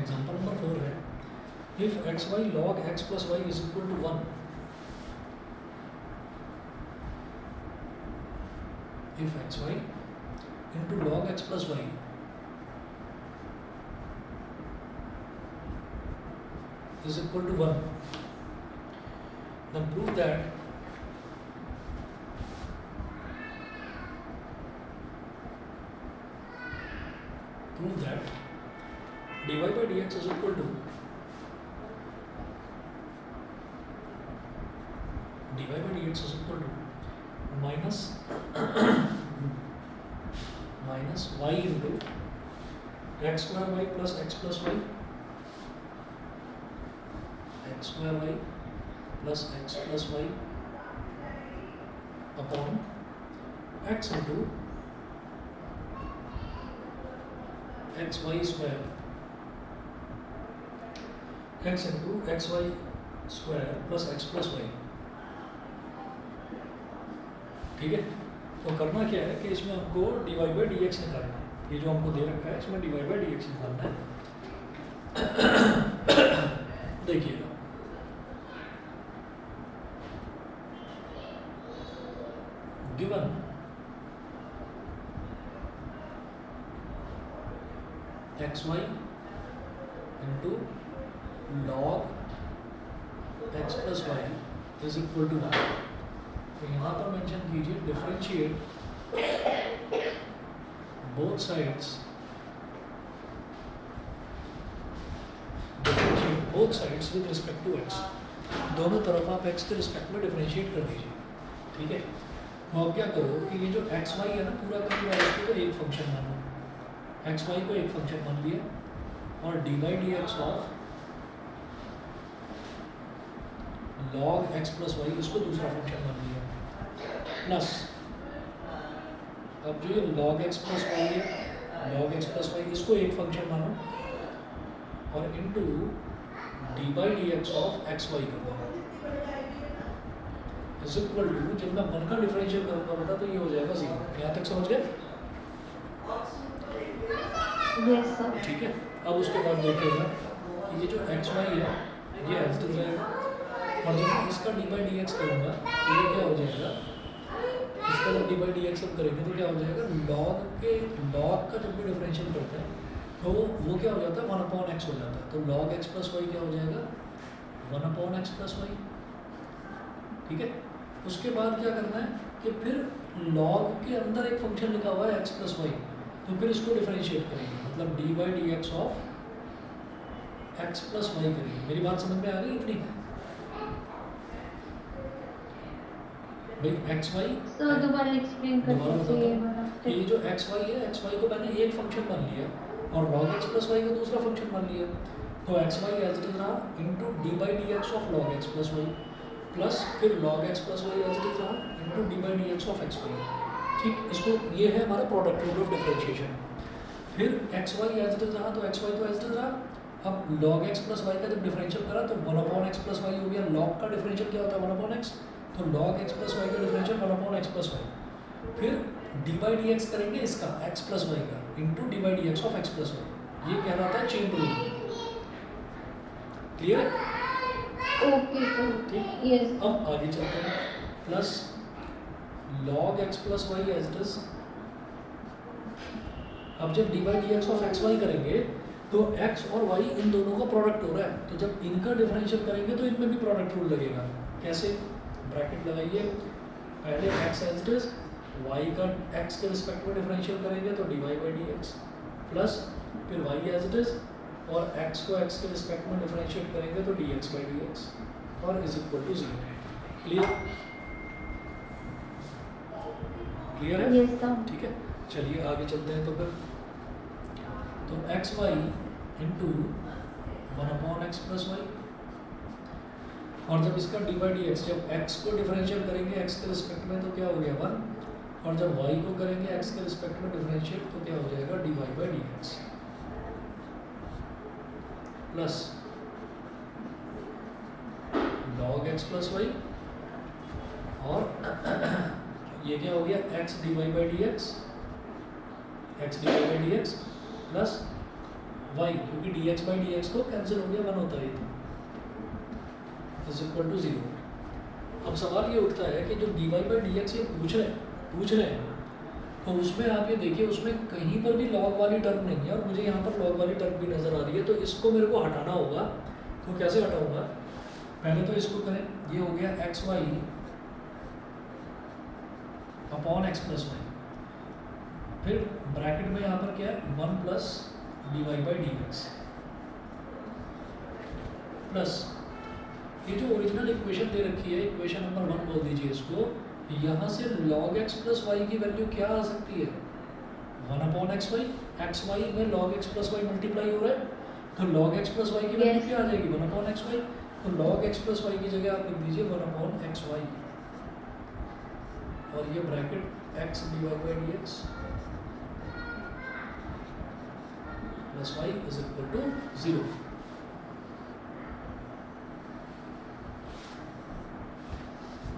Example number 4 है, if x y log x plus y is equal to 1, if x y into log x plus y is equal to 1, then prove that dy by dx is equal to minus y into x square y plus x plus y, x square y plus x plus y upon x into x y square, x into x y square plus x plus y। ठीक है, तो करना क्या है कि इसमें हमको dy by dx निकालना है, ये जो हमको दे रखा है इसमें dy by dx निकालना है। देखिएगा, given xy into log x plus y is equal to 1, तो यहाँ पर मेंशन कीजिए differentiate both sides with respect to x, दोनों तरफ आप x के रिस्पेक्ट में डिफरेंशिएट कर दीजिए। ठीक है, तो आप क्या करो कि ये जो एक्स वाई है ना पूरा का पूरा इसको तो एक फंक्शन मानो, एक्स वाई को एक फंक्शन मान लिया और d by d x of log x plus y इसको दूसरा फंक्शन मान लिया, प्लस अब जो ये लॉग एक्स प्लस वाई है, लॉग एक्स प्लस वाई इसको एक फंक्शन मानो और into d by d x of x y कर दो इज इक्वल टू, जब मैं वन का डिफरेंशियल करूंगा बेटा तो ये हो जाएगा 0। यहाँ तक समझ गए? Yes sir. ठीक है, अब उसके बाद देखिएगा ये जो एक्स वाई है ये एज इट इज रहेगा और जब मैं इसका डी बाई डी एक्स करूँगा तो ये क्या हो जाएगा, इसका जब डी बाई डी एक्स हम करेंगे तो क्या हो जाएगा, लॉग का जब भी डिफरेंशियल करते हैं तो वो क्या हो जाता है 1/x हो जाता है, तो लॉग एक्स प्लस वाई क्या हो जाएगा 1/x प्लस वाई। ठीक है, उसके बाद क्या करना है कि फिर लॉग के अंदर एक फंक्शन लिखा हुआ है एक्स प्लस वाई, तो फिर इसको डिफरेंशिएट करेंगे, मतलब d by d x of x plus y करेंगे। मेरी बात समझ में आ गई इतनी? भाई एक्स वाई सर दोबारा एक्सप्लेन कर दीजिए। ये जो एक्स वाई है, एक्स वाई को मैंने एक फंक्शन मान लिया और लॉग एक्स प्लस वाई को दूसरा फंक्शन मान लिया, तो x y as it is रहा into d by d x of log x plus y plus फिर log x plus y as it is रहा into d by d x of x y. ठीक, इसको ये है हमारा product rule of differentiation. फिर x y as it is रहा तो एक्स वाई तो एज इट इज रहा, अब log x प्लस वाई का जब डिफरेंशियल करा तो 1/x प्लस वाई हो गया, log का डिफरेंशियल क्या होता है 1/x, तो log x प्लस वाई का डिफरेंशियल 1/x प्लस वाई, फिर डी बाई डी एक्स करेंगे इसका x प्लस वाई का into d by d x of x plus y, ये कहलाता है चेन रूल। क्लियर है? Okay sir. ठीक, यस। अब आगे चलते हैं, plus log x plus y as it is, अब जब d by d x of x y करेंगे तो x और y इन दोनों का प्रोडक्ट हो रहा है, तो जब इनका डिफरेंशियल करेंगे तो इनमें भी प्रोडक्ट रूल लगेगा। कैसे? ब्रैकेट लगाइए, पहले x as it is, y का x के रिस्पेक्ट में डिफरेंशियल करेंगे तो d y by d x, plus फिर y एज इट इज और x को x के रिस्पेक्ट में डिफरेंशिएट करेंगे तो dx बाई डी एक्स और is equal to 0। Clear? Clear है? Yes sir. ठीक है, चलिए आगे चलते हैं। तो फिर तो x y into 1/x plus y, और जब इसका डी बाई डी एक्स, जब x को डिफरेंशिएट करेंगे x के रिस्पेक्ट में तो क्या हो गया 1, और जब y को करेंगे x के रिस्पेक्ट में डिफरेंशिएट तो क्या हो जाएगा dy by d x plus log x plus y, और ये क्या हो गया x dy by d x, x dy by d x plus y, क्योंकि d x by d x तो कैंसिल हो गया, 1 होता है तो इज इक्वल टू 0। अब सवाल ये उठता है कि जो d y by d x ये पूछ रहे हैं तो उसमें आप ये देखिए, उसमें कहीं पर भी लॉग वाली टर्म नहीं है और मुझे यहाँ पर लॉग वाली टर्म भी नज़र आ रही है, तो इसको मेरे को हटाना होगा। तो कैसे हटाऊंगा? पहले तो इसको करें, ये हो गया x y upon x plus y, फिर ब्रैकेट में यहाँ पर क्या है 1 plus d y by d x plus ये जो ओरिजिनल इक्वेशन दे रखी है, इक्वेशन नंबर 1 बोल दीजिए इसको। यहाँ से log x प्लस वाई की वैल्यू क्या आ सकती है? 1 upon x y, x y में log x plus y multiply हो रहा है, तो log x प्लस वाई की वैल्यू क्या आ जाएगी? 1 अपॉन एक्स वाई। तो log x प्लस वाई की जगह आप लिख दीजिए 1 अपॉन एक्स वाई, और ये bracket x d y by d x plus y is equal to 0।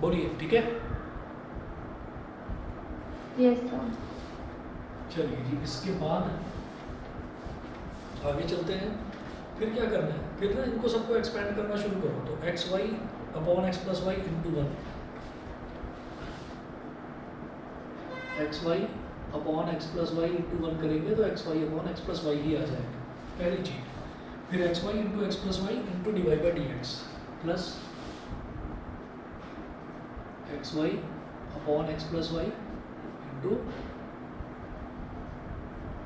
बोलिए, ठीक है? Yes sir. चलिए जी, इसके बाद आगे चलते हैं। फिर क्या करना है? फिर ना इनको सबको एक्सपेंड करना शुरू करो। तो x y upon x plus y into 1, x y upon x plus y into 1 करेंगे तो x y upon x plus y ही आ जाएगा, पहली चीज। फिर x y into x plus y into d y by d x plus x y upon x plus y into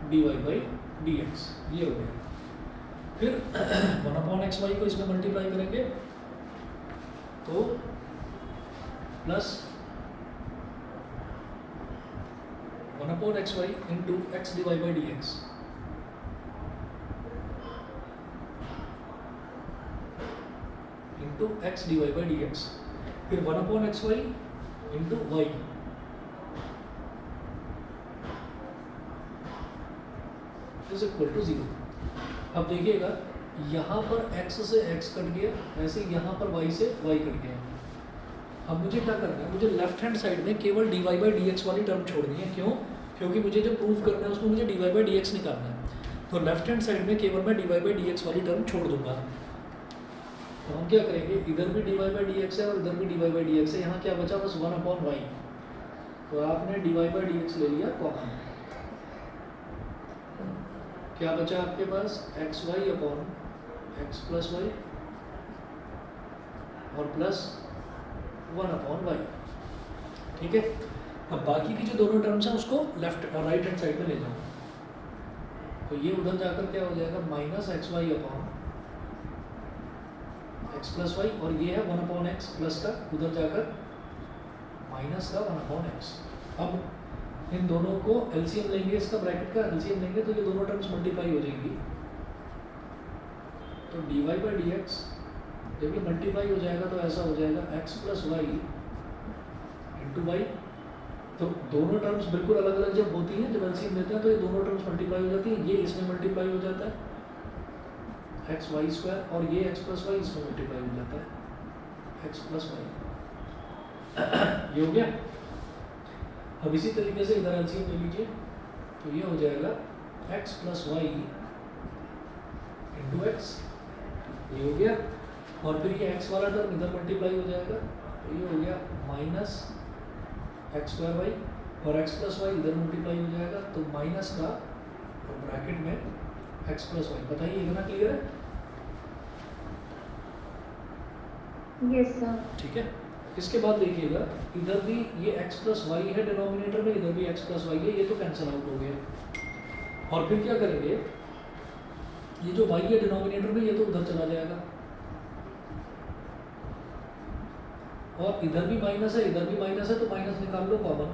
d y by d x, ये हो गया। फिर 1 अपॉन एक्स वाई को इसमें मल्टीप्लाई करेंगे तो plus 1 upon x y into x d y by d x into x d y by d x, फिर 1 upon x y into y is equal to 0। अब देखिएगा यहाँ पर x से x कट गया, ऐसे यहाँ पर y से y कट गया। अब मुझे क्या करना है? मुझे लेफ्ट हैंड साइड में केवल d y by d x वाली टर्म छोड़नी है। क्यों? क्योंकि मुझे जो प्रूफ करना है उसमें मुझे d y by d x निकालना है। तो लेफ्ट हैंड साइड में केवल मैं d y by d x वाली टर्म छोड़ दूंगा। तो हम क्या करेंगे? इधर भी d y by d x है और इधर भी d y by d x है, यहाँ क्या बचा? बस 1 अपॉन वाई। तो आपने d y by d x ले लिया कॉमन, क्या बचा आपके पास? X y upon x plus y और प्लस 1 अपॉन वाई, ठीक है? अब बाकी की जो दोनों टर्म्स हैं उसको लेफ्ट और राइट हैंड साइड में ले जाओ। तो ये उधर जाकर क्या हो जाएगा? Minus x y upon x plus y, और ये है 1 अपॉन एक्स प्लस का, उधर जाकर माइनस का 1 अपॉन एक्स। अब इन दोनों को एलसीएम लेंगे, इसका ब्रैकेट का एलसीएम लेंगे तो ये दोनों टर्म्स मल्टीप्लाई हो जाएंगी। तो d y by d x जब ये मल्टीप्लाई हो जाएगा तो ऐसा हो जाएगा x plus y into y. तो दोनों टर्म्स बिल्कुल अलग अलग जब होती हैं, जब एलसीएम लेते हैं तो ये दोनों टर्म्स मल्टीप्लाई हो जाती है। ये इसमें मल्टीप्लाई हो जाता है एक्स वाई स्क्वायर, और ये एक्स प्लस वाई इसमें मल्टीप्लाई हो जाता है एक्स प्लस वाई। ये हो गया। अब इसी तरीके से इधर एलसीएम ले लीजिए, तो ये हो जाएगा x plus y into x, ये हो गया। और फिर ये x वाला टर्म इधर मल्टीप्लाई हो जाएगा, तो ये हो गया माइनस एक्स स्क्वायर वाई, और x प्लस वाई इधर मल्टीप्लाई हो जाएगा तो माइनस का और ब्रैकेट में x प्लस वाई। बताइए इतना क्लियर है? Yes sir. ठीक है। इसके बाद देखिएगा इधर भी ये x प्लस वाई है डिनोमिनेटर में, इधर भी x प्लस वाई है, ये तो कैंसिल आउट हो गया। और फिर क्या करेंगे? ये जो y है डिनोमिनेटर में, ये तो उधर चला जाएगा, और इधर भी माइनस है, इधर भी माइनस है, तो माइनस निकाल लो कॉमन।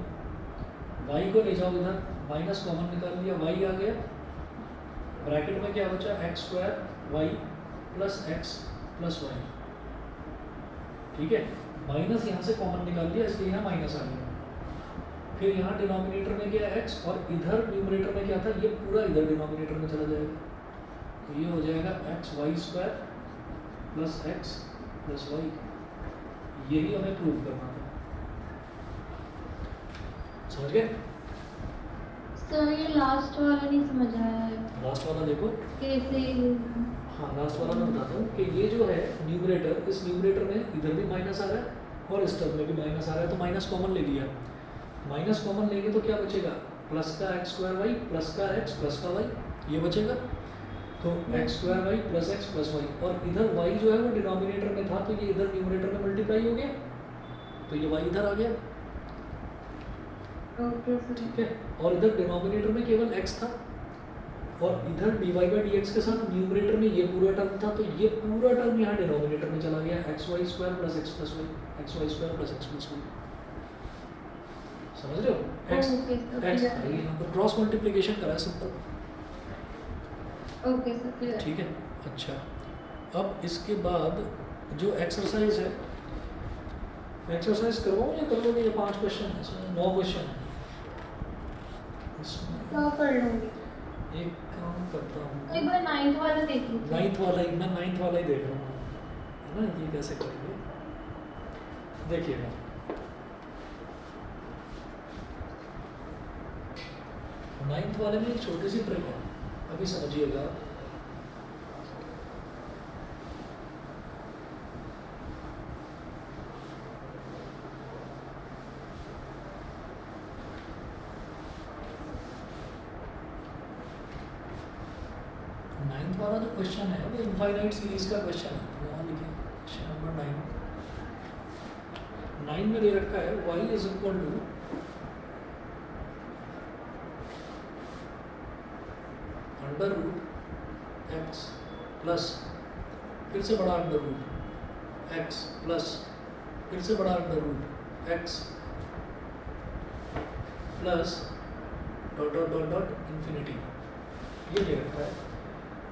y को ले जाओ इधर, माइनस कॉमन निकाल लिया, y आ गया। ब्रैकेट में क्या बचा? X square y plus x plus y, ठीक है? माइनस यहाँ से कॉमन निकाल लिया, इसलिए यहाँ माइनस आ गया। फिर यहाँ डिनोमिनेटर में क्या? x, और इधर न्यूमरेटर में क्या था? ये पूरा इधर डिनोमिनेटर में चला जाएगा, तो ये हो जाएगा x y square plus x plus y. यही हमें प्रूव करना था, समझ गए? सर ये लास्ट वाला नहीं समझ आया है लास्ट वाला देखो, कैसे। हाँ लास्ट वाला मैं बताता हूँ कि ये जो है न्यूमरेटर, इस न्यूमरेटर में इधर भी माइनस आ रहा है और इस टर्म में भी माइनस आ रहा है, तो माइनस कॉमन ले लिया। माइनस कॉमन लेंगे तो क्या बचेगा, प्लस का एक्स स्क्वायर वाई प्लस का एक्स प्लस का वाई, ये बचेगा। तो x square y plus x plus y, और इधर वाई जो है वो डिनोमिनेटर में था तो ये इधर न्यूमरेटर में मल्टीप्लाई हो गया, तो ये वाई इधर आ गया। Okay sir. ठीक है, और इधर डिनोमिनेटर में केवल x था और इधर dy बाई डी एक्स के साथ न्यूमरेटर में ये पूरा टर्म था, तो ये पूरा टर्म यहाँ डिनोमिनेटर में चला गया, x y square plus x plus y, x y square plus x plus y. समझ रहे हो, x okay sir, x clear. ये यहाँ पर क्रॉस मल्टीप्लिकेशन करा है सिंपल। Okay sir, clear. ठीक है, अच्छा अब इसके बाद जो एक्सरसाइज है, एक्सरसाइज करवाऊँ या कर लोगे, ये 5 क्वेश्चन है, इसमें 9 क्वेश्चन है। इसमें तो कर लूँगी। एक काम करता हूँ, एक बार 9th वाला देख लीजिए। 9th वाला ही, मैं 9th वाला ही देख रहा हूँ, है ना। ये कैसे करेंगे देखिएगा, नाइन्थ वाले में एक छोटी सी ट्रिक है, अभी समझिएगा। नाइन्थ वाला जो क्वेश्चन है वो इनफाइनाइट सीरीज का क्वेश्चन है, तो यहाँ लिखिए क्वेश्चन नंबर 9 में दे रखा है y is equal to under root x plus फिर से बड़ा अंडर रूट एक्स प्लस फिर से बड़ा under root x plus dot dot dot dot infinity, ये दे रखा है।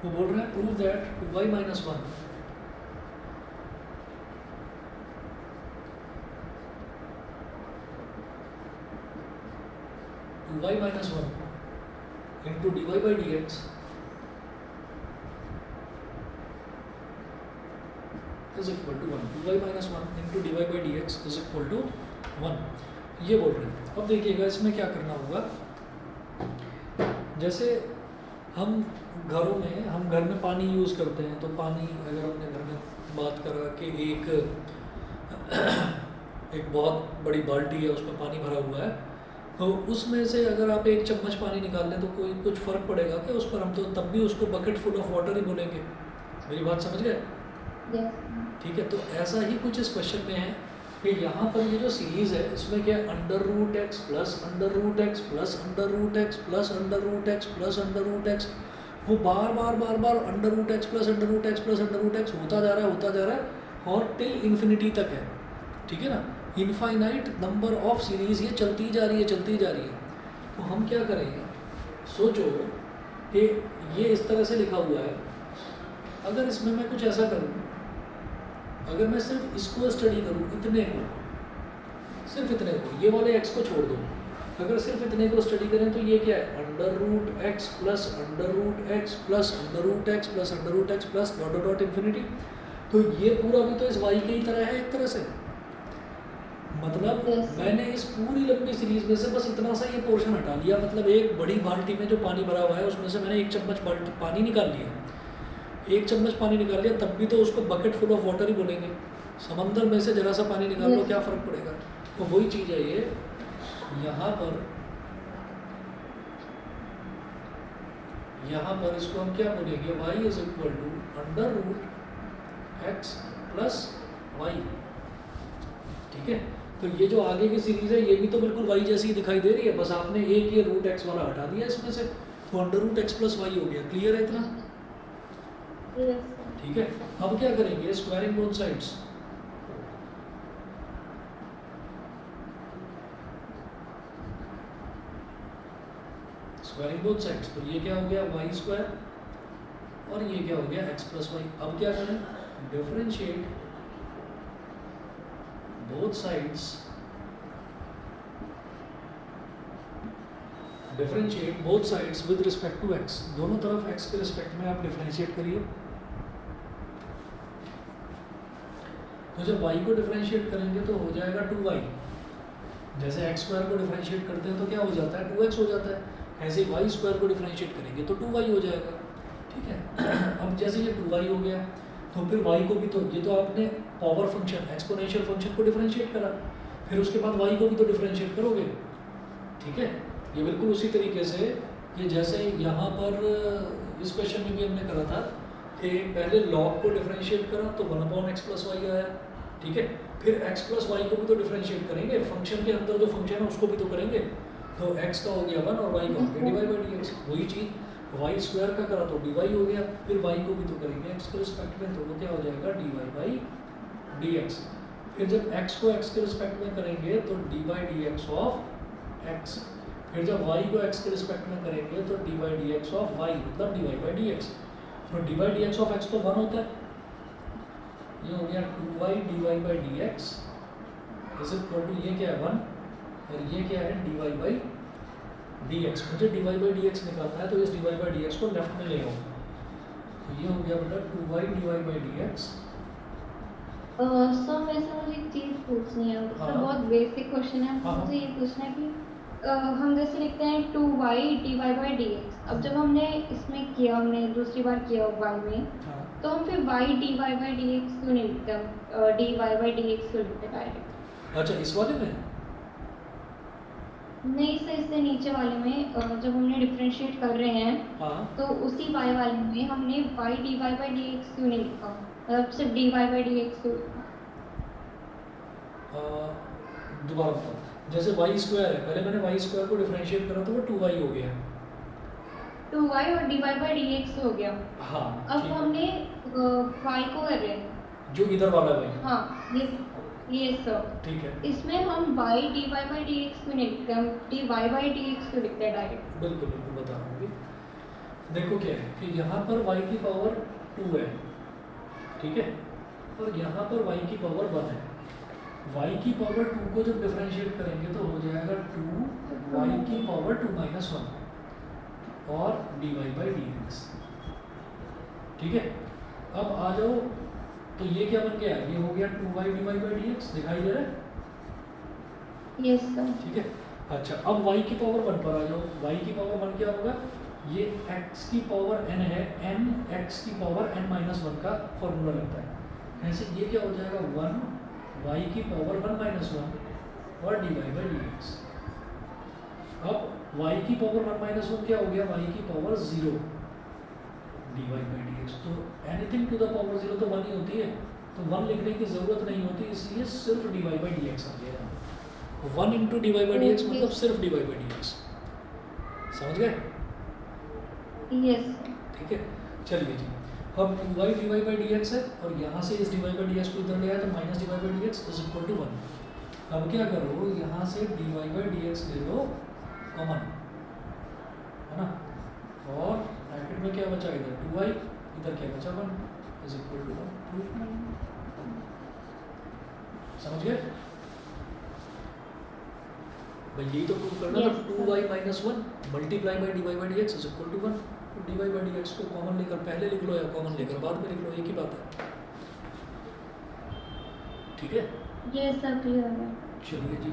वो बोल रहे हैं prove that y minus one y minus 1 into dy by dx is equal to 1, 2y minus 1 into dy by dx is equal to 1, ये बोल रहे हैं। अब देखिएगा इसमें क्या करना होगा, जैसे हम घरों में, हम घर में पानी यूज़ करते हैं, तो पानी अगर हमने घर में बात करा कि एक बहुत बड़ी बाल्टी है उसमें पानी भरा हुआ है, तो उसमें से अगर आप एक चम्मच पानी निकाल लें तो कोई कुछ फ़र्क पड़ेगा क्या उस पर, हम तो तब भी उसको बकेट फुल ऑफ वाटर ही बोलेंगे। मेरी बात समझ गए? ठीक है, तो ऐसा ही कुछ इस क्वेश्चन में है कि यहाँ पर ये जो सीरीज़ है इसमें क्या है, under root x plus under root x plus under root x plus under root x plus under root x, वो बार बार बार बार under root x plus under root x plus under root x होता जा रहा है और टिल इन्फिनिटी तक है। ठीक है ना, इनफाइनाइट नंबर ऑफ सीरीज़ ये चलती जा रही है। तो हम क्या करेंगे, सोचो कि ये इस तरह से लिखा हुआ है, अगर इसमें मैं कुछ ऐसा करूँ, अगर मैं सिर्फ इसको स्टडी करूँ, इतने को, सिर्फ इतने को, ये वाले एक्स को छोड़ दो, अगर सिर्फ इतने को स्टडी करें तो ये क्या है, under root x plus under root x plus under root x plus under root x plus dot dot dot infinity. तो ये पूरा भी तो इस वाई के ही तरह है एक तरह से, मतलब मैंने इस पूरी लंबी सीरीज में से बस इतना सा ये पोर्शन हटा लिया, मतलब एक बड़ी बाल्टी में जो पानी भरा हुआ है उसमें से मैंने एक चम्मच पानी निकाल लिया, एक चम्मच पानी निकाल लिया, तब भी तो उसको बकेट फुल ऑफ वाटर ही बोलेंगे। समंदर में से जरा सा पानी निकाल लो, क्या फ़र्क पड़ेगा। तो वही चीज़ है ये, यहाँ पर इसको हम क्या बोलेंगे, y is equal to under root x plus y. ठीक है, तो ये जो आगे की सीरीज़ है ये भी तो बिल्कुल y जैसी ही दिखाई दे रही है, बस आपने एक ये रूट x वाला हटा दिया इसमें से, तो under root x plus y हो गया। क्लियर है इतना? ठीक है, अब क्या करेंगे, squaring both sides. Squaring both sides, तो ये क्या हो गया वाई स्क्वायर और ये क्या हो गया एक्स प्लस वाई। अब क्या करें, differentiate both sides, differentiate both sides with respect to x, दोनों तरफ एक्स के रिस्पेक्ट में आप डिफरेंशिएट करिए। तो जब y को डिफरेंशिएट करेंगे तो हो जाएगा 2y, जैसे x स्क्वायर को डिफरेंशिएट करते हैं तो क्या हो जाता है 2x हो जाता है, ऐसे वाई स्क्वायर को डिफरेंशिएट करेंगे तो 2y हो जाएगा, ठीक है। अब जैसे ये 2y हो गया तो फिर y को भी, तो ये तो आपने पावर फंक्शन एक्सपोनेंशियल फंक्शन को डिफरेंशिएट करा, फिर उसके बाद y को भी तो डिफरेंशिएट करोगे, ठीक है। ये बिल्कुल उसी तरीके से ये जैसे यहाँ पर इस क्वेश्चन में भी हमने करा था कि पहले log को डिफरेंशिएट करा तो 1/x+y आया, ठीक है। फिर x+y को भी तो डिफरेंशिएट करेंगे, फंक्शन के अंदर जो फंक्शन है उसको भी तो करेंगे, तो x का हो गया 1 और y का हो गया dy/dx। वही चीज़ वाई स्क्वायर का करा तो dy हो गया, फिर y को भी तो करेंगे x के रिस्पेक्ट में, तो वो क्या हो जाएगा dy/dx। फिर जब x को x के रिस्पेक्ट में करेंगे तो dy/dx ऑफ x, फिर जब y को x के रिस्पेक्ट में करेंगे तो dy/dx ऑफ y, मतलब dy/dx। तो dy/dx ऑफ x तो 1 होता है, ये हो गया 2y dy/dx is equal to, ये क्या है 1 और ये क्या है dy/dx। मुझे dy/dx निकालना है तो इस dy/dx को लेफ्ट में ले आओ, तो ये हो गया बेटा 2y dy/dx। सर वैसे मुझे एक चीज़ पूछनी है, हाँ। सर बहुत बेसिक क्वेश्चन है, हाँ। मुझे ये पूछना है कि हम जैसे लिखते हैं 2y dy/dx, अब जब हमने इसमें किया, हमने दूसरी बार किया y में, हाँ। तो हम फिर y dy/dx क्यों नहीं लिखते, हम dy/dx क्यों लिखते डायरेक्ट? अच्छा, इस वाले में नहीं सर, इससे नीचे वाले में जब हमने डिफरेंशिएट कर रहे हैं हाँ तो उसी y वाले में हमने y dy/dx क्यों नहीं लिखा, मतलब सिर्फ dy/dx क्यों लिखा? दोबारा बताओ, जैसे वाई स्क्वायर है, पहले मैंने वाई स्क्वायर को डिफरेंशिएट करा तो वो 2y हो गया, 2y और dy/dx हो गया। हाँ अब ठीक है, हमने y को कर रहे हैं, जो इधर वाला है वही, हाँ ये सब, ठीक है। इसमें हम y dy/dx क्यों नहीं लिखते, हम dy/dx क्यों लिखते हैं डायरेक्ट? बिल्कुल बिल्कुल बता रहा हूँ अभी। देखो क्या है कि यहाँ पर y की पावर 2 है, ठीक है, और यहाँ पर y की पावर 1 है। y की पावर 2 को जब डिफरेंशिएट करेंगे तो हो जाएगा 2y की पावर 2 माइनस 1 और dy/dx, ठीक है। अब आ जाओ, तो ये क्या बन गया, ये हो गया 2y dy/dx, दिखाई दे रहा है, यस सर। ठीक है। अच्छा, अब y की पावर 1 पर आ जाओ, y की पावर 1 क्या होगा, ये x की पावर n है, n x की पावर n माइनस 1 का फॉर्मूला लगता है, ऐसे ये क्या हो जाएगा 1 y की पावर 1 माइनस 1 और dy/dx। अब y की पावर 1 माइनस 1 क्या हो गया, y की पावर 0 dy/dx, तो एनीथिंग टू द पावर 0 तो 1 ही होती है, तो 1 लिखने की ज़रूरत नहीं होती, इसलिए सिर्फ dy/dx आ गया, 1 इंटू dy/dx मतलब सिर्फ dy/dx, समझ गए? यस। ठीक है, चलिए जी, अब 2y dy/dx है और यहाँ से इस dy/dx को इधर ले आया तो minus dy/dx is equal to 1। अब क्या करो, यहाँ से dy/dx ले लो कॉमन, है ना, और ब्रैकेट में क्या बचा, इधर 2y, इधर क्या बचा 1 इज इक्वल टू 1। समझ गए भाई, यही तो प्रूव करना था, 2y minus 1 multiply by dy/dx is equal to 1। तो dy/dx को कॉमन लेकर पहले लिख लो या कॉमन लेकर बाद में लिख लो, एक ही बात है, ठीक है। ये सब क्लियर है। चलिए जी,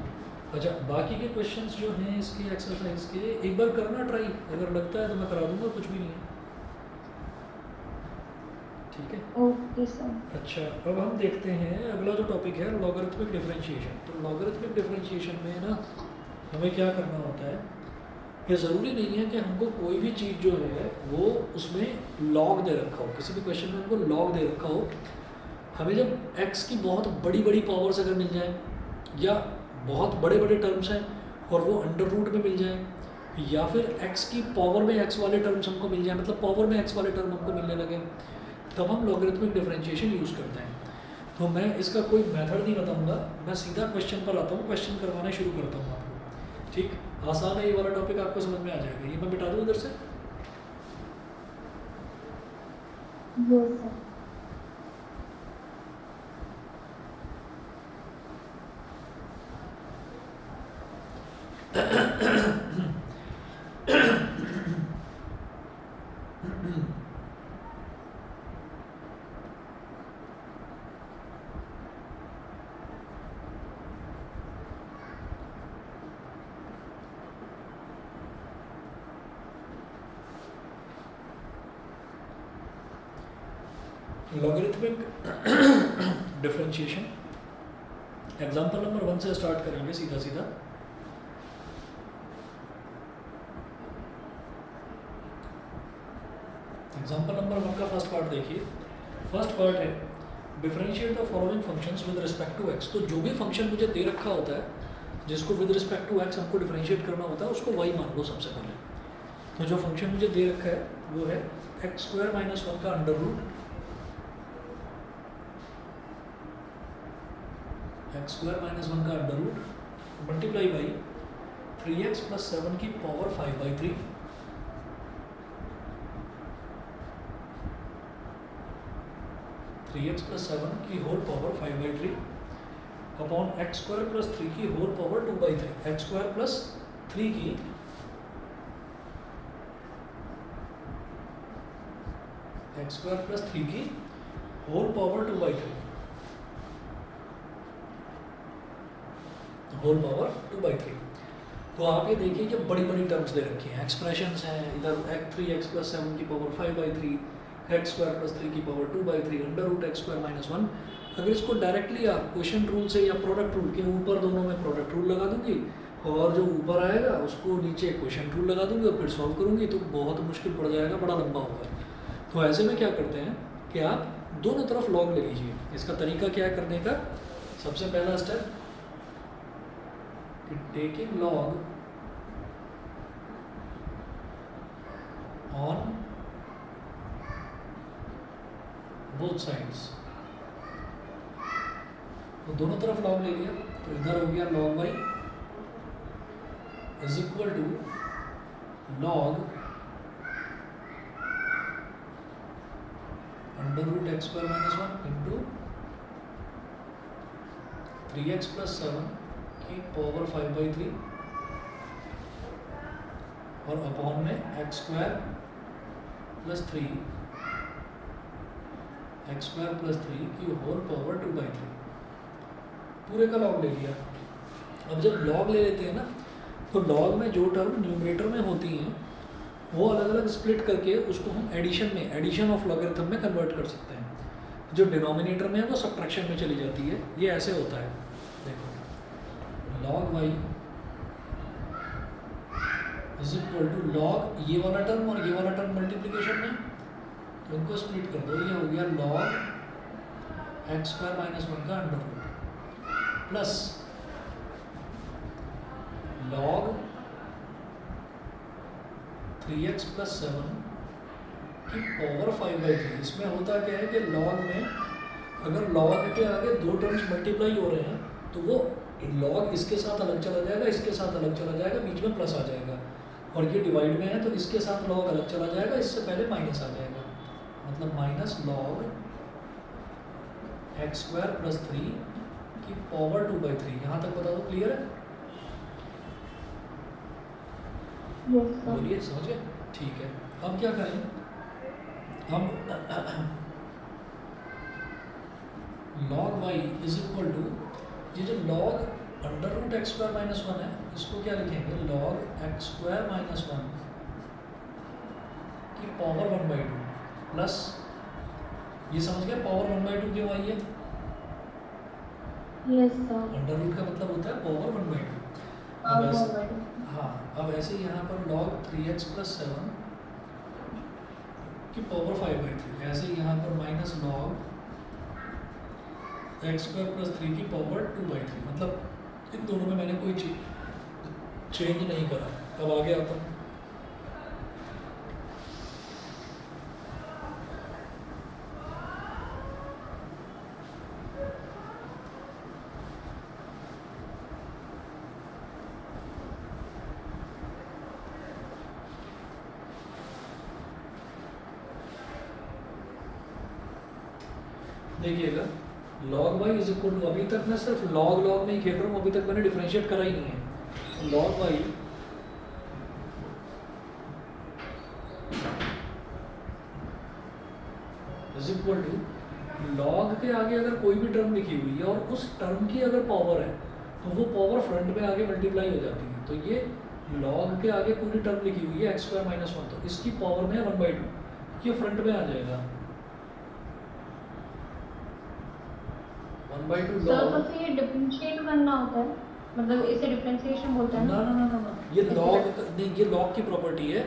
अच्छा बाकी के क्वेश्चंस जो हैं इसके एक्सरसाइज के एक बार करना ट्राई, अगर लगता है तो मैं करा दूंगा, कुछ भी नहीं है, ठीक है। Okay sir. अच्छा, अब हम देखते हैं अगला जो टॉपिक है लॉगरिथमिक डिफरेंशिएशन। तो लॉगरिथमिक डिफरेंशिएशन में ना हमें क्या करना होता है, ये ज़रूरी नहीं है कि हमको कोई भी चीज़ जो है वो उसमें लॉग दे रखा हो, किसी भी क्वेश्चन में हमको लॉग दे रखा हो, हमें जब x की बहुत बड़ी बड़ी पावर्स अगर मिल जाए या बहुत बड़े बड़े टर्म्स हैं और वो अंडर रूट में मिल जाए, या फिर x की पावर में x वाले टर्म्स हमको मिल जाए, मतलब पावर में x वाले टर्म हमको मिलने लगे, तब हम लॉगरिथमिक डिफरेंशिएशन यूज़ करते हैं। तो मैं इसका कोई मेथड नहीं बताऊंगा, मैं सीधा क्वेश्चन पर आता हूँ, क्वेश्चन करवाना शुरू करता हूँ आपको, ठीक। आसान है, ये वाला टॉपिक आपको समझ में आ जाएगा, ये मैं मिटा दूँ इधर से। Yes sir. Logarithmic differentiation. Example number 1 से स्टार्ट करेंगे सीधा सीधा। एग्जाम्पल नंबर 1 का फर्स्ट पार्ट देखिए। फर्स्ट पार्ट है differentiate the following functions with respect to x. तो जो भी फंक्शन मुझे दे रखा होता है जिसको विद रिस्पेक्ट टू एक्स हमको डिफरेंशिएट करना होता है उसको वाई मान लो सबसे पहले। तो जो फंक्शन मुझे दे रखा है वो है एक्स स्क्वायर माइनस 1 का under root x square minus 1 का under root multiply by 3x plus 7 की पावर 5/3 3x प्लस 7 की whole power 5/3 upon x square plus 3 की whole power 2/3। X square plus 3 की एक्स स्क्वायर प्लस 3 की whole power 2/3 whole power 2/3। तो आप ये देखिए कि बड़ी बड़ी टर्म्स दे रखी हैं, एक्सप्रेशंस हैं। इधर 3x प्लस 7 की पावर 5/3 एक्स स्क्वायर प्लस 3 की power 2/3 under root x square minus 1। अगर इसको डायरेक्टली आप क्वेश्चन रूल से या प्रोडक्ट रूल के ऊपर दोनों में प्रोडक्ट रूल लगा दूंगी और जो ऊपर आएगा उसको नीचे क्वेश्चन रूल लगा दूंगी और फिर सॉल्व करूंगी तो बहुत मुश्किल पड़ जाएगा, बड़ा लंबा होगा। तो ऐसे में क्या करते हैं कि आप दोनों तरफ लॉग ले लीजिए। इसका तरीका क्या है करने का? सबसे पहला step taking log on both sides. तो दोनों तरफ लॉग ले लिया तो इधर हो गया log y is equal to log under root x square minus 1 into 3x plus 7 की पावर 5/3 और अपॉन में एक्स स्क्वायर प्लस 3 की होल पावर 2/3 पूरे का लॉग ले लिया। अब जब लॉग ले लेते हैं ना तो लॉग में जो टर्म न्यूमरेटर में होती हैं वो अलग अलग स्प्लिट करके उसको हम एडिशन ऑफ लॉगरिथम में कन्वर्ट कर सकते हैं। जो डिनोमिनेटर में है वो सब्ट्रैक्शन में चली जाती है। ये ऐसे होता है, देखो log y is equal to log ये वाला टर्म और ये वाला टर्म मल्टीप्लिकेशन में तो इनको स्प्लिट कर दो। ये हो गया लॉग एक्स स्क्वायर माइनस 1 का under root plus log 3x plus 7 की पावर 5/3। इसमें होता क्या है कि लॉग में अगर लॉग के आगे दो टर्म्स मल्टीप्लाई हो रहे हैं तो वो लॉग इसके साथ अलग चला जाएगा, इसके साथ अलग चला जाएगा, बीच में प्लस आ जाएगा। और ये डिवाइड में है तो इसके साथ लॉग अलग चला जाएगा, इससे पहले माइनस आ जाएगा। मतलब minus log x square plus 3 की पावर 2/3। यहाँ तक बता दो, क्लियर है? बोलिए, समझ गए? ठीक है। अब क्या करें हम log y is equal to ये जो log under root x square minus 1 है इसको क्या लिखेंगे? लॉग एक्स स्क्वायर माइनस 1 की पावर 1/2 प्लस ये समझ गए पावर 1/2 क्यों आई है? Yes sir. अंडर रूट का मतलब होता है पावर 1/2। अब ऐसे हाँ, अब ऐसे यहाँ पर log 3x प्लस 7 की पावर 5/3, ऐसे यहाँ पर minus log x square plus 3 की पावर 2/3। मतलब इन दोनों में मैंने कोई चेंज नहीं करा। अब आगे आता हूँ। देखिएगा log y is equal to, अभी तक मैं सिर्फ लॉग में ही खेल रहा हूँ, अभी तक मैंने डिफरेंशिएट करा ही नहीं है। Log y is equal to log के आगे अगर कोई भी टर्म लिखी हुई है और उस टर्म की अगर पावर है तो वो पावर फ्रंट में आगे मल्टीप्लाई हो जाती है। तो ये लॉग के आगे पूरी टर्म लिखी हुई है एक्स स्क्वायर माइनस 1 तो इसकी पावर में 1/2 ये फ्रंट में आ जाएगा। 1/2 सर तो log, फिर ये डिफरेंशिएट करना होता है, मतलब इसे डिफरेंशिएशन बोलते हैं ना ना? ना ना ना ना, ये ऐसे लॉग करके। नहीं, ये लॉग की प्रॉपर्टी है।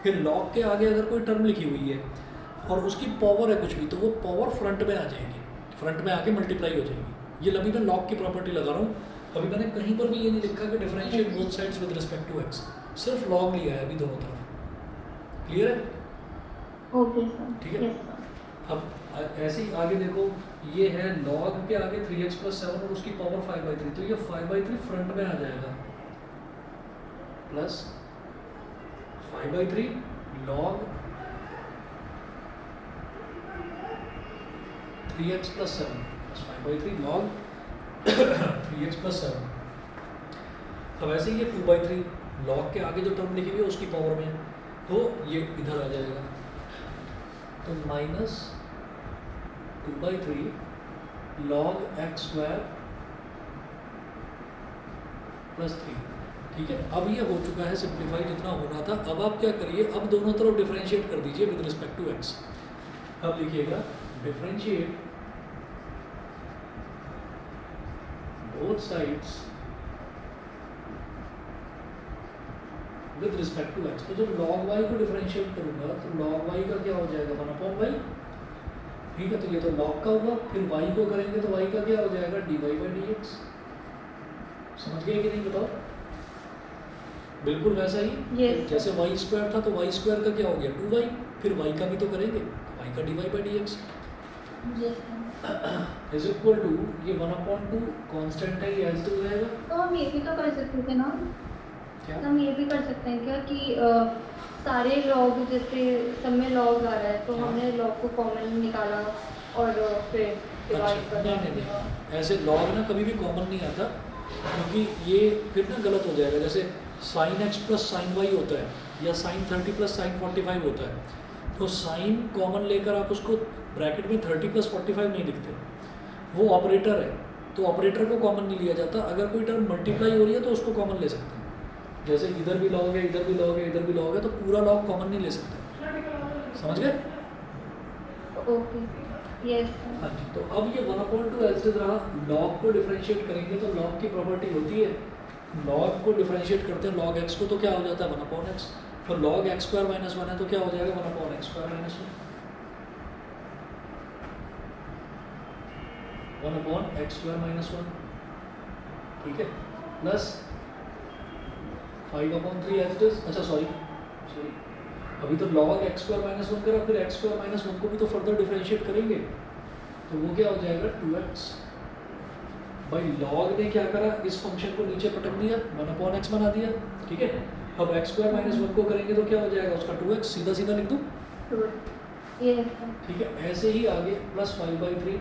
फिर लॉग के आगे अगर कोई टर्म लिखी हुई है और उसकी पावर है कुछ भी, तो वो पावर फ्रंट में आ जाएगी, फ्रंट में आके मल्टीप्लाई हो जाएगी। ये अभी मैं लॉग की प्रॉपर्टी लगा रहा हूँ, अभी मैंने कहीं पर भी ये नहीं लिखा कि differentiate both sides with respect to x, सिर्फ लॉग लिया है अभी दोनों तरफ। क्लियर है? ओके सर, ठीक है। Yes sir. अब ऐसे ही आगे देखो, ये है log के आगे 3x + 7 और उसकी पावर 5/3, तो ये 5/3 फ्रंट में आ जाएगा, plus 5/3 log 3x + 7 plus 5/3 log 3x + 7। अब ऐसे ही ये 2/3 log के आगे जो टर्म लिखी हुई है उसकी पावर में है, तो ये इधर आ जाएगा, तो माइनस 2/3 log x² + 3। ठीक है, अब ये हो चुका है सिंप्लीफाई जितना होना था। अब आप क्या करिए, अब दोनों तरफ डिफरेंशिएट कर दीजिए विद रिस्पेक्ट टू x। अब लिखिएगा differentiate both sides with respect to x। तो जब log y को डिफरेंशिएट करूंगा तो log y का क्या हो जाएगा, 1/y। ठीक है, तो ये तो log का होगा, फिर y को करेंगे तो y का क्या हो जाएगा, dy/dx। समझ गए कि नहीं बताओ? बिल्कुल वैसा ही Yes, sir. जैसे y² था तो y² का क्या हो गया, 2y, फिर y का भी तो करेंगे, y का dy/dx yes sir. Is equal to, ये 1/2 कांस्टेंट है, ये एज इट इज रहेगा। तो हम ये भी तो कर सकते थे ना, क्या? हम ये भी कर सकते हैं क्या कि सारे लॉग जैसे सब में लॉग आ रहा है तो हाँ। हमने लॉग को कॉमन निकाला और फिर डिवाइड अच्छा, करना। नहीं, ऐसे log ना कभी भी कॉमन नहीं आता, क्योंकि ये फिर ना गलत हो जाएगा। जैसे sin x + sin y होता है या sin 30 + sin 45 होता है, तो sin कॉमन लेकर आप उसको ब्रैकेट में 30 + 45 नहीं लिखते, वो ऑपरेटर है, तो ऑपरेटर को कॉमन नहीं लिया जाता। अगर कोई टर्म मल्टीप्लाई हो रही है तो उसको कॉमन ले सकते हैं, जैसे इधर भी log है, इधर भी log है, इधर भी log है, तो पूरा log कॉमन नहीं ले सकते। समझ गए? ओके, यस हाँ जी, तो अब ये 1/2 एज इट इज रहा। log को डिफरेंशिएट करेंगे तो log की प्रॉपर्टी होती है, log को डिफरेंशिएट करते हैं log x को, तो क्या हो जाता है 1/x। तो log x² - 1 है तो क्या हो जाएगा 1/x² - 1 1/x² - 1। ठीक है, प्लस 5/3 एज इट इज। अच्छा सॉरी, अभी तो log x² - 1 करा, फिर x² - 1 को भी तो फर्दर डिफरेंशिएट करेंगे, तो वो क्या हो जाएगा 2x। भाई log ने क्या करा, इस फंक्शन को नीचे पटक दिया, 1/x बना दिया। ठीक है, अब x² - 1 को करेंगे तो क्या हो जाएगा उसका 2x, सीधा सीधा लिख दूँ। Yes sir. ठीक है, ऐसे ही आगे प्लस 5/3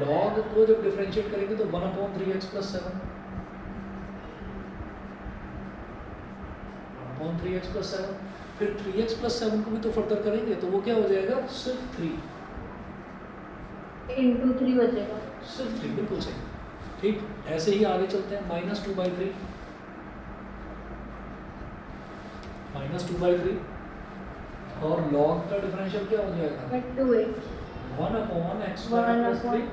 log को जब डिफरेंशिएट करेंगे तो 1/3x + 7, 1/3x + 7, फिर 3x + 7 को भी तो फर्दर करेंगे, तो वो क्या हो जाएगा सिर्फ 3, इंटू 3 बचेगा। सिर्फ 3, बिल्कुल सही। ठीक, ऐसे ही आगे चलते हैं, -2/3 और log का डिफरेंशियल क्या हो जाएगा, बट 2x 1/x² + 3,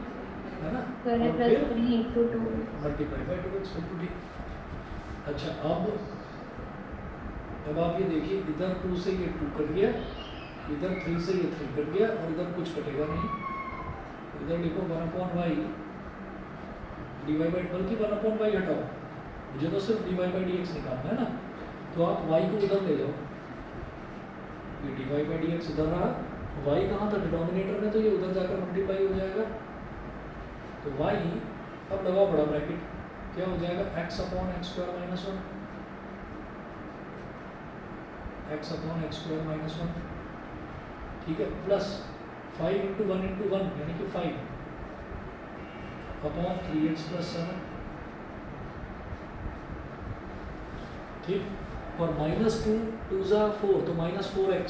है ना, करें और प्लस फिर 3 इंटू 2। मल्टीप्लाई बाय 2x, बिल्कुल ठीक। अच्छा, अब आप ये देखिए, इधर 2 से ये 2 कट गया, इधर 3 से ये 3 कट गया, और इधर कुछ कटेगा नहीं। इधर लिखो 1/y dy/, बल्कि 1/y हटाओ, मुझे तो सिर्फ dy/dx निकालना है ना, तो आप y को उधर ले जाओ, ये dy/dx इधर रहा, y कहाँ था डिनोमिनेटर में, तो ये उधर जाकर मल्टीप्लाई हो जाएगा। तो y, अब लगाओ बड़ा ब्रैकेट, क्या हो जाएगा x/x² - 1, x/x² - 1। ठीक है, प्लस 5 × 1 × 1 यानी कि 5 अपॉन 3x + 7। ठीक, और -2 2 × 4 तो -4x,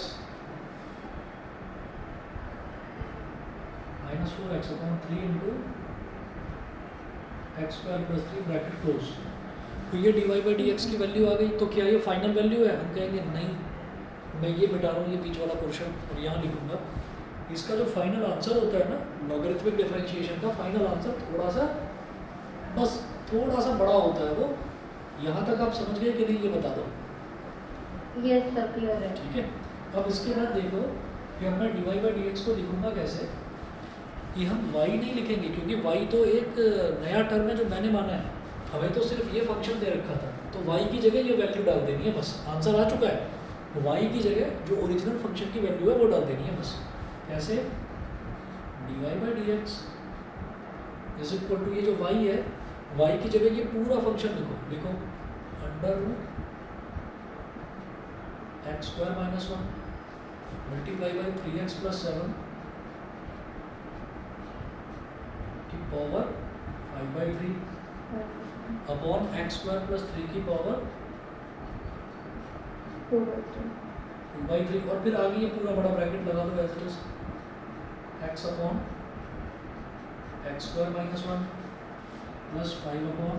-4x upon 3 × x² + 3 bracket close. तो ये dy/dx की वैल्यू आ गई। तो क्या ये फाइनल वैल्यू है? हम कहेंगे नहीं, मैं ये मिटा रहा हूँ ये बीच वाला पोर्शन और यहाँ लिखूंगा इसका जो फाइनल आंसर होता है ना लॉगरिथमिक डिफरेंशिएशन का फाइनल आंसर थोड़ा सा, बस थोड़ा सा बड़ा होता है वो। यहाँ तक आप समझ गए कि नहीं ये बता दो। यस सर क्लियर है। ठीक है, अब इसके बाद देखो कि अब मैं dy बाई डी एक्स को लिखूंगा कैसे, कि हम y नहीं लिखेंगे क्योंकि y तो एक नया टर्म है जो मैंने माना है, हमें तो सिर्फ ये फंक्शन दे रखा था, तो y की जगह ये वैल्यू डाल देनी है बस, आंसर आ चुका है। तो y की जगह जो ओरिजिनल फंक्शन की वैल्यू है वो डाल देनी है बस। कैसे, dy by d x is equal to ये जो y है, y की जगह ये पूरा फंक्शन लिखो under root x square minus one multiply by 3x plus 7 की power 5/3 upon x square plus 3 की पावर 2/3, और फिर आगे ये पूरा बड़ा ब्रैकेट लगा दो as it is, x upon x square minus 1 plus 5 upon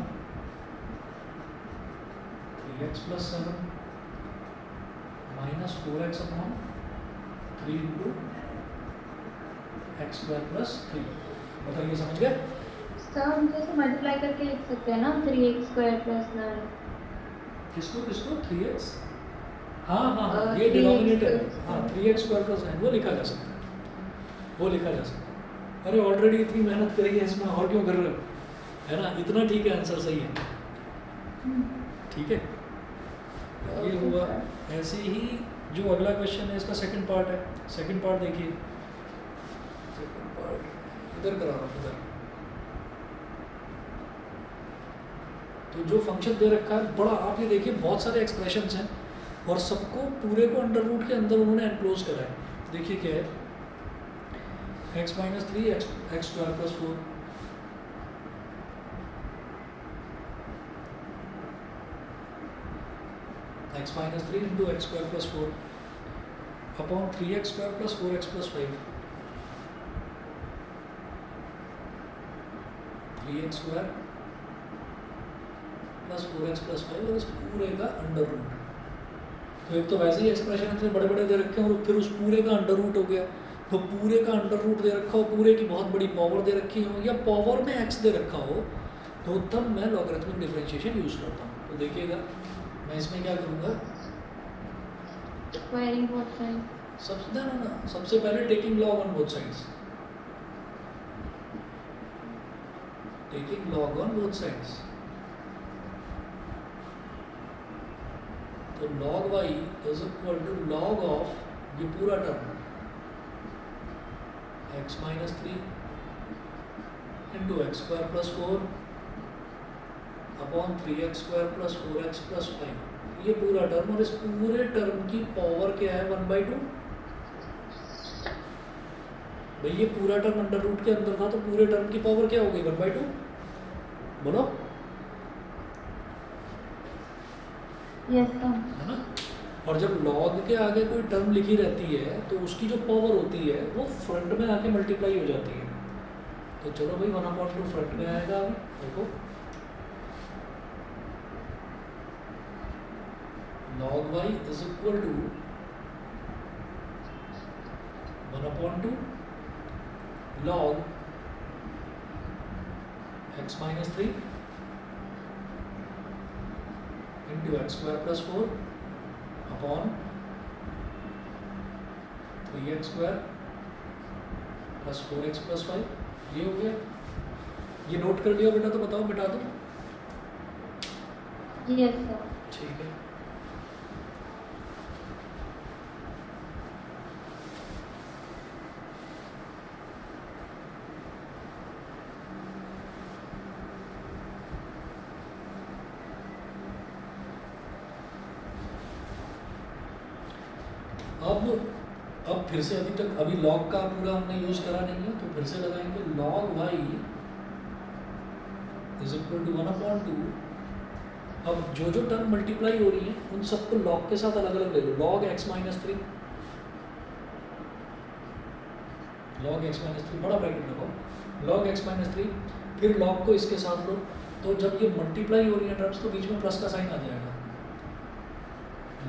3x plus 7 minus 4x upon 3 into x square plus 3। बताइए समझ गए? सर हम जैसे मल्टीप्लाई करके लिख सकते हैं ना 3x² प्लस 9। किसको किसको 3x, हाँ हाँ हाँ ये 3x डिनोमिनेटर, हाँ 3x स्क्वायर प्लस 9 वो लिखा जा सकता है, वो लिखा जा सकता है। अरे ऑलरेडी इतनी मेहनत करी है इसमें, और क्यों कर रहे हो, है ना, इतना ठीक है, आंसर सही है। ठीक है, ये हुआ। ऐसे ही जो अगला क्वेश्चन है इसका सेकंड पार्ट है, सेकंड पार्ट देखिए, सेकंड पार्ट इधर करा रहा हूँ, इधर। तो जो फंक्शन दे रखा है बड़ा, आप ये देखिए बहुत सारे एक्सप्रेशंस हैं और सबको पूरे को अंडर रूट के अंदर उन्होंने एनक्लोज करा है। देखिए क्या है, x minus 3 x square plus 4 x minus 3 into x square plus 4 upon 3x square plus 4x plus 5, 3x square plus 4x plus 5 और इस पूरे का अंडर रूट। तो एक तो वैसे ही एक्सप्रेशन इतने बड़े बड़े दे रखे हैं और फिर उस पूरे का अंडर रूट हो गया, तो पूरे का अंडर रूट दे रखा हो, पूरे की बहुत बड़ी पावर दे रखी हो या पावर में x दे रखा हो, तो तब मैं लॉगरिथमिक डिफरेंशिएशन यूज़ करता हूँ। तो देखिएगा मैं इसमें क्या करूँगा, स्क्वायरिंग बोथ साइड्स, सबसे पहले taking log on both sides, taking log on both sides. तो log y is equal to log of ये पूरा term x minus 3 into x square plus 4 upon 3x square plus 4x plus 5, ये पूरा term, और इस पूरे term की power क्या है 1/2। भाई ये पूरा टर्म अंडर रूट के अंदर था, तो पूरे टर्म की पावर क्या होगी 1/2, बोलो। Yes sir. है ना, और जब log के आगे कोई टर्म लिखी रहती है तो उसकी जो पावर होती है वो फ्रंट में आके मल्टीप्लाई हो जाती है। तो चलो भाई 1/2 फ्रंट में आएगा, अभी देखो log y is equal to 1/2 log x minus 3 into x square plus 4 upon 3x square plus 4x plus 5, ये हो गया। ये नोट कर लिया बेटा, तो बताओ मिटा दो। Yes sir. ठीक है, अब फिर से अभी लॉग का पूरा हमने यूज करा नहीं है, तो फिर से लगाएंगे log y is equal to 1/2। अब जो जो टर्म मल्टीप्लाई हो रही है उन सबको log के साथ अलग अलग ले लो, log x minus 3, log x minus 3 बड़ा ब्रैकेट लगाओ, log x माइनस 3, फिर log को इसके साथ लो, तो जब ये मल्टीप्लाई हो रही है टर्म्स तो बीच में प्लस का साइन आ जाएगा,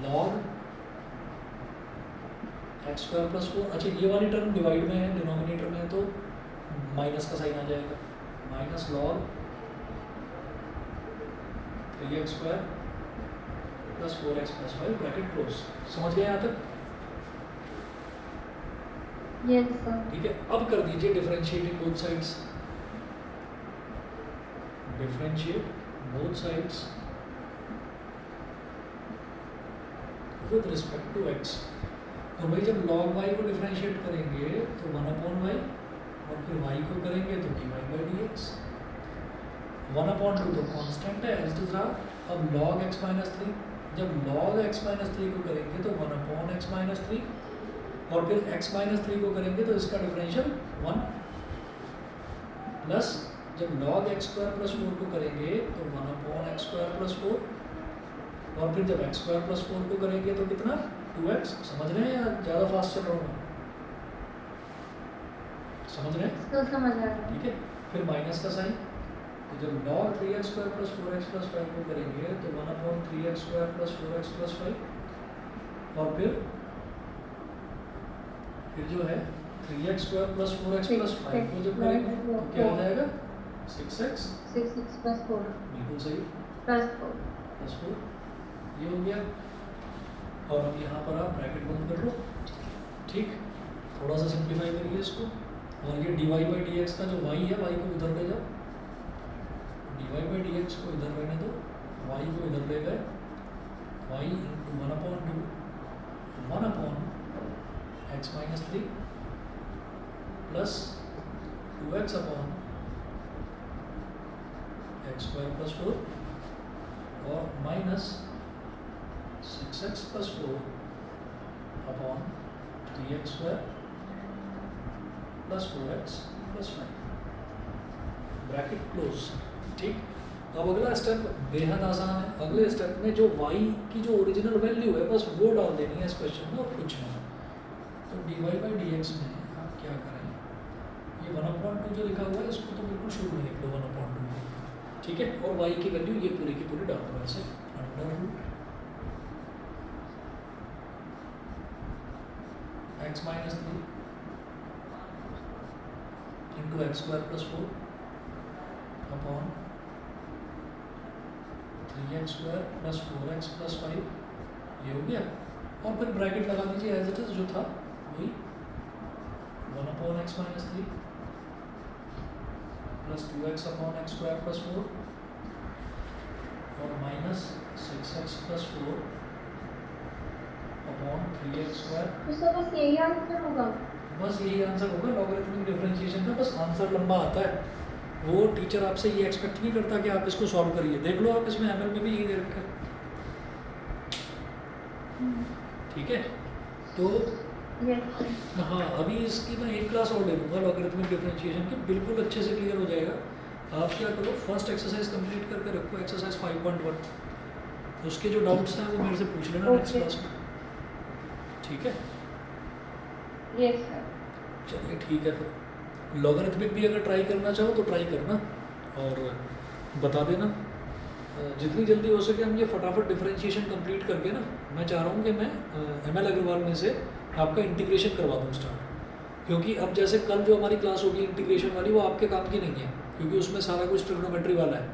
log एक्स स्क्वायर प्लस 4, अच्छा ये वाली टर्म डिवाइड में है, डिनोमिनेटर में है, तो माइनस का साइन आ जाएगा, minus log 3x square plus 4x plus 5 bracket close. समझ गए यहाँ तक? Yes sir. ठीक है, अब कर दीजिए differentiating both sides, differentiate both sides with respect to x। तो भाई जब log y को डिफरेंशिएट करेंगे तो 1/y, और फिर y को करेंगे तो dy/dx। 1/2 तो कांस्टेंट है एज दूसरा। अब log x - 3, जब log x - 3 को करेंगे तो 1/x - 3, और फिर x - 3 को करेंगे तो इसका डिफरेंशियल 1, प्लस जब log x स्क्वायर प्लस 4 को करेंगे तो 1/x स्क्वायर प्लस 4, और फिर जब x स्क्वायर प्लस 4 को करेंगे तो कितना 2x। समझ रहे हैं या ज़्यादा फास्ट चल रहा हूँ मैं? समझ रहे हैं? तो समझ आ रहा है। ठीक है, फिर माइनस का साइन, तो जब log 3x square plus 4x plus 5 को करेंगे तो 1/3x square plus 4x plus 5, और फिर जो है 3x square plus 4x plus 5 को जब करेंगे तो क्या हो जाएगा 6x 6x प्लस 4 बिल्कुल सही प्लस 4। प्लस 4, ये हो गया। और अब यहाँ पर आप ब्रैकेट बंद कर लो। ठीक, थोड़ा सा सिंप्लीफाई करिए इसको, और ये dy/dx का जो y है y को इधर ले जाओ, dy/dx को इधर रहने दो, y को इधर ले गए, y into 1/2 1/x - 3 plus 2x upon x square plus 4, और minus 6x plus 4 upon 3x square plus 4x plus 5 bracket close. ठीक, अब अगला स्टेप बेहद आसान है। अगले स्टेप में जो y की जो ओरिजिनल वैल्यू है बस वो डाल देनी है इस क्वेश्चन में, और कुछ नहीं। तो dy/dx में आप क्या करें, ये 1/2 जो लिखा हुआ है इसको तो बिल्कुल शुरू में लिख लो 1/2, ठीक है, और y की वैल्यू ये पूरी की पूरी डाल दो ऐसे, under root x - 3 into x square plus 4 upon 3x square plus 4x plus 5, ये हो गया। और फिर ब्रैकेट लगा दीजिए एज इट इज जो था वही, 1/x - 3 plus 2x upon x square plus 4, और minus 6x plus 4 upon 3x square. तो सर बस यही आंसर होगा? बस यही आंसर होगा लॉगरिथमिक डिफरेंशिएशन का, बस आंसर लंबा आता है। वो टीचर आपसे ये एक्सपेक्ट नहीं करता कि आप इसको सॉल्व करिए। देख लो आप, इसमें एमएल में भी यही दे रखा है। ठीक है, तो हाँ, अभी इसकी मैं एक क्लास और ले लूँगा लॉगरिथमिक डिफरेंशिएशन की, बिल्कुल अच्छे से क्लियर हो जाएगा। आप क्या करो, फर्स्ट एक्सरसाइज कंप्लीट करके रखो, एक्सरसाइज 5.1, उसके जो डाउट्स हैं वो मेरे से पूछ लेना नेक्स्ट क्लास में। ठीक है, यस सर। चलिए ठीक है, फिर लॉगरिथमिक भी अगर ट्राई करना चाहो तो ट्राई करना और बता देना। जितनी जल्दी हो सके हम ये फटाफट डिफरेंशिएशन कंप्लीट करके ना, मैं चाह रहा हूँ कि मैं एमएल अग्रवाल में से आपका इंटीग्रेशन करवा दूँ स्टार्ट, क्योंकि अब जैसे कल जो हमारी क्लास होगी इंटीग्रेशन वाली, वो आपके काम की नहीं है, क्योंकि उसमें सारा कुछ ट्रिग्नोमेट्री वाला है।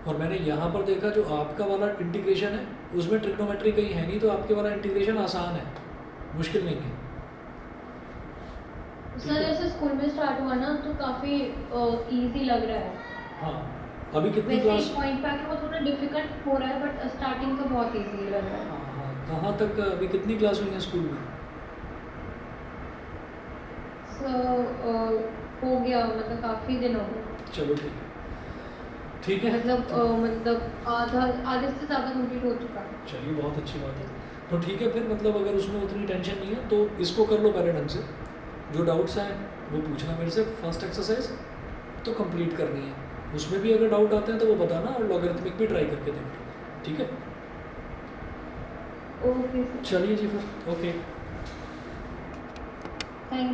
और मैंने यहाँ पर देखा जो आपका वाला इंटीग्रेशन है उसमें ट्रिग्नोमेट्री कहीं है नहीं, तो आपके वाला इंटीग्रेशन आसान है, मुश्किल नहीं है। सर जैसे स्कूल में स्टार्ट हुआ ना तो काफ़ी इजी लग रहा है। हाँ, अभी कितनी वैसे क्लास? एक पॉइंट पे आके वो थोड़ा डिफिकल्ट हो रहा है, बट स्टार्टिंग का बहुत इजी लग रहा है। हाँ, कहाँ तक अभी कितनी क्लास हुई है स्कूल में? सो हो गया, मतलब काफ़ी दिन हो गए। चलो ठीक है, ठीक है, मतलब आधे से ज़्यादा कंप्लीट हो चुका है। चलिए बहुत अच्छी बात है। तो ठीक है फिर, मतलब अगर उसमें उतनी टेंशन नहीं है तो इसको कर लो पहले ढंग से, जो डाउट्स हैं वो पूछना मेरे से। फर्स्ट एक्सरसाइज तो कंप्लीट करनी है, उसमें भी अगर डाउट आते हैं तो वो बताना, और लॉगरिथमिक भी ट्राई करके देखना। ठीक है, ओके सर। चलिए जी फिर, ओके।